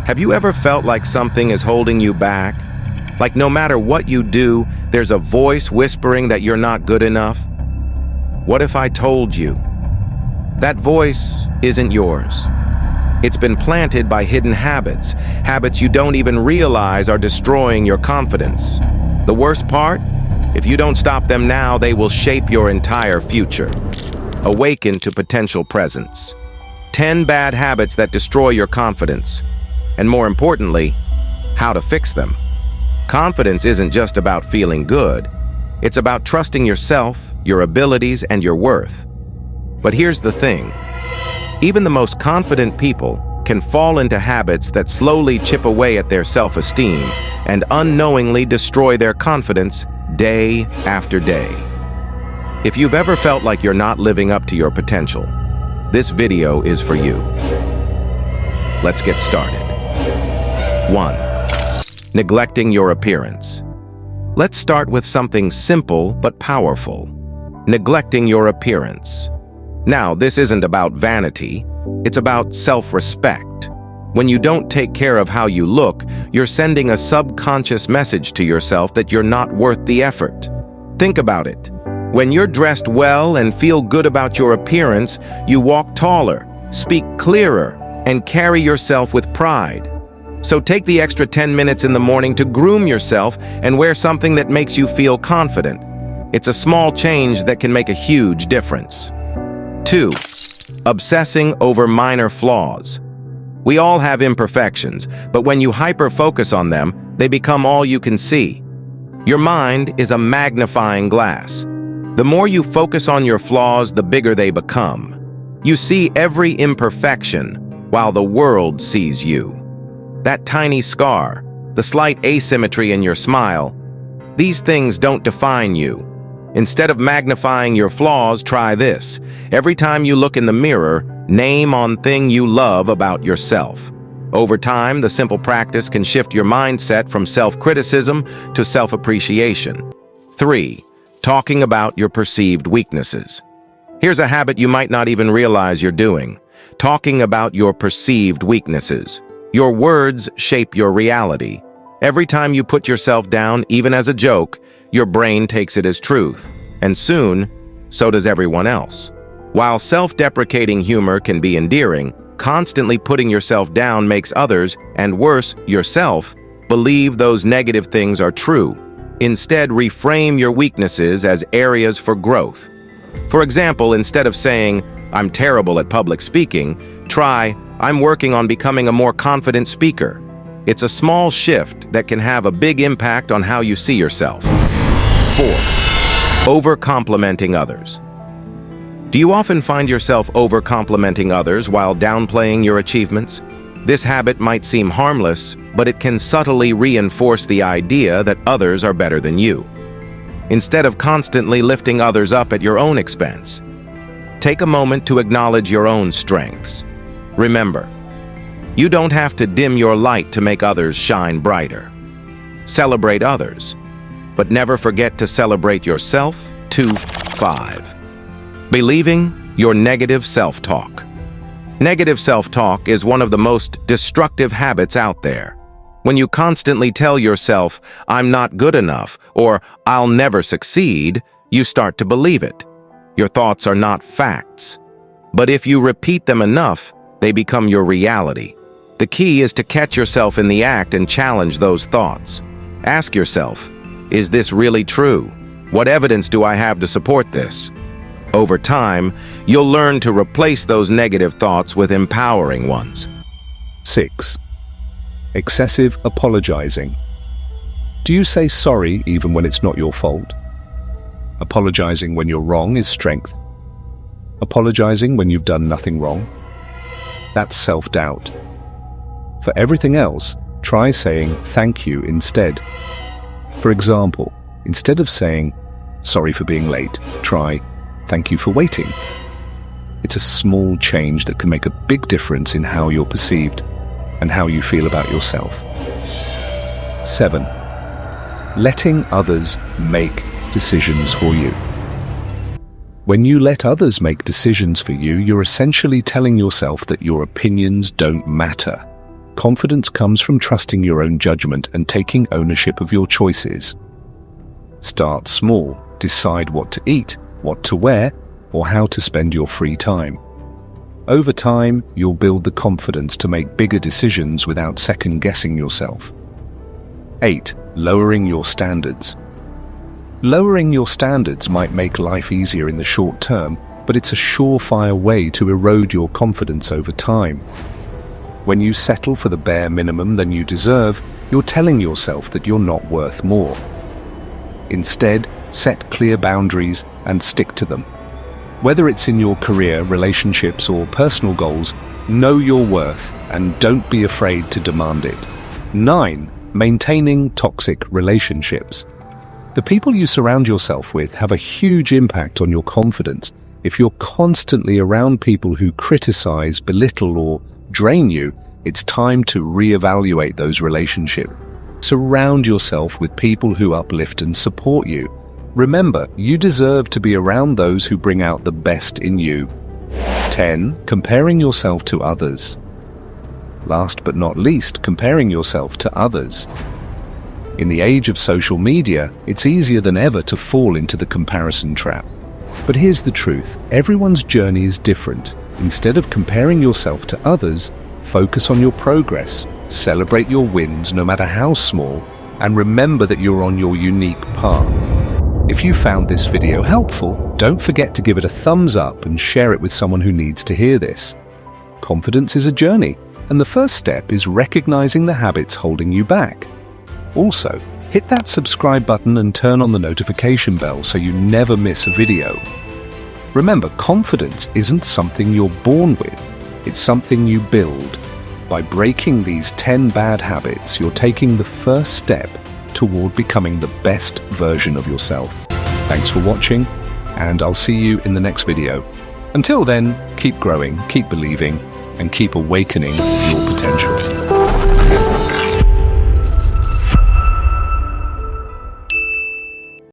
Have you ever felt like something is holding you back? Like no matter what you do, there's a voice whispering that you're not good enough? What if I told you? That voice isn't yours. It's been planted by hidden habits, habits you don't even realize are destroying your confidence. The worst part? If you don't stop them now, they will shape your entire future. Awaken to potential presence. 10 bad habits that destroy your confidence. And more importantly, how to fix them. Confidence isn't just about feeling good. It's about trusting yourself, your abilities, and your worth. But here's the thing. Even the most confident people can fall into habits that slowly chip away at their self-esteem and unknowingly destroy their confidence day after day. If you've ever felt like you're not living up to your potential, this video is for you. Let's get started. 1. Neglecting your appearance. Let's start with something simple but powerful. Neglecting your appearance. Now, this isn't about vanity, it's about self-respect. When you don't take care of how you look, you're sending a subconscious message to yourself that you're not worth the effort. Think about it. When you're dressed well and feel good about your appearance, you walk taller, speak clearer, and carry yourself with pride. So take the extra 10 minutes in the morning to groom yourself and wear something that makes you feel confident. It's a small change that can make a huge difference. 2. Obsessing over minor flaws. We all have imperfections, but when you hyper-focus on them, they become all you can see. Your mind is a magnifying glass. The more you focus on your flaws, the bigger they become. You see every imperfection, while the world sees you. That tiny scar, the slight asymmetry in your smile, these things don't define you. Instead of magnifying your flaws, try this. Every time you look in the mirror, name one thing you love about yourself. Over time, the simple practice can shift your mindset from self-criticism to self-appreciation. 3. Talking about your perceived weaknesses. Here's a habit you might not even realize you're doing. Talking about your perceived weaknesses. Your words shape your reality. Every time you put yourself down, even as a joke, your brain takes it as truth. And soon, so does everyone else. While self-deprecating humor can be endearing, constantly putting yourself down makes others, and worse, yourself, believe those negative things are true. Instead, reframe your weaknesses as areas for growth. For example, instead of saying, "I'm terrible at public speaking," try, "I'm working on becoming a more confident speaker." It's a small shift that can have a big impact on how you see yourself. 4. Over-complimenting others. Do you often find yourself over-complimenting others while downplaying your achievements? This habit might seem harmless, but it can subtly reinforce the idea that others are better than you. Instead of constantly lifting others up at your own expense, take a moment to acknowledge your own strengths. Remember, you don't have to dim your light to make others shine brighter. Celebrate others, but never forget to celebrate yourself. 2. 5. Believing your negative self-talk. Negative self-talk is one of the most destructive habits out there. When you constantly tell yourself, "I'm not good enough," or "I'll never succeed," you start to believe it. Your thoughts are not facts. But if you repeat them enough, they become your reality. The key is to catch yourself in the act and challenge those thoughts. Ask yourself, is this really true? What evidence do I have to support this? Over time, you'll learn to replace those negative thoughts with empowering ones. 6. Excessive apologizing. Do you say sorry even when it's not your fault? Apologizing when you're wrong is strength. Apologizing when you've done nothing wrong? That's self-doubt. For everything else, try saying thank you instead. For example, instead of saying, "Sorry for being late," try, "Thank you for waiting." It's a small change that can make a big difference in how you're perceived and how you feel about yourself. 7. Letting others make decisions for you. When you let others make decisions for you, you're essentially telling yourself that your opinions don't matter. Confidence comes from trusting your own judgment and taking ownership of your choices. Start small. Decide what to eat, what to wear, or how to spend your free time. Over time, you'll build the confidence to make bigger decisions without second-guessing yourself. 8. Lowering your standards. Lowering your standards might make life easier in the short term, but it's a surefire way to erode your confidence over time. When you settle for the bare minimum than you deserve, you're telling yourself that you're not worth more. Instead, set clear boundaries and stick to them. Whether it's in your career, relationships, or personal goals, know your worth and don't be afraid to demand it. 9. Maintaining toxic relationships. The people you surround yourself with have a huge impact on your confidence. If you're constantly around people who criticize, belittle, or drain you, it's time to reevaluate those relationships. Surround yourself with people who uplift and support you. Remember, you deserve to be around those who bring out the best in you. 10. Comparing yourself to others. Last but not least, comparing yourself to others. In the age of social media, it's easier than ever to fall into the comparison trap. But here's the truth, everyone's journey is different. Instead of comparing yourself to others, focus on your progress, celebrate your wins no matter how small, and remember that you're on your unique path. If you found this video helpful, don't forget to give it a thumbs up and share it with someone who needs to hear this. Confidence is a journey, and the first step is recognizing the habits holding you back. Also, hit that subscribe button and turn on the notification bell so you never miss a video. Remember, confidence isn't something you're born with, it's something you build. By breaking these 10 bad habits, you're taking the first step toward becoming the best version of yourself. Thanks for watching, and I'll see you in the next video. Until then, keep growing, keep believing, and keep awakening your potential.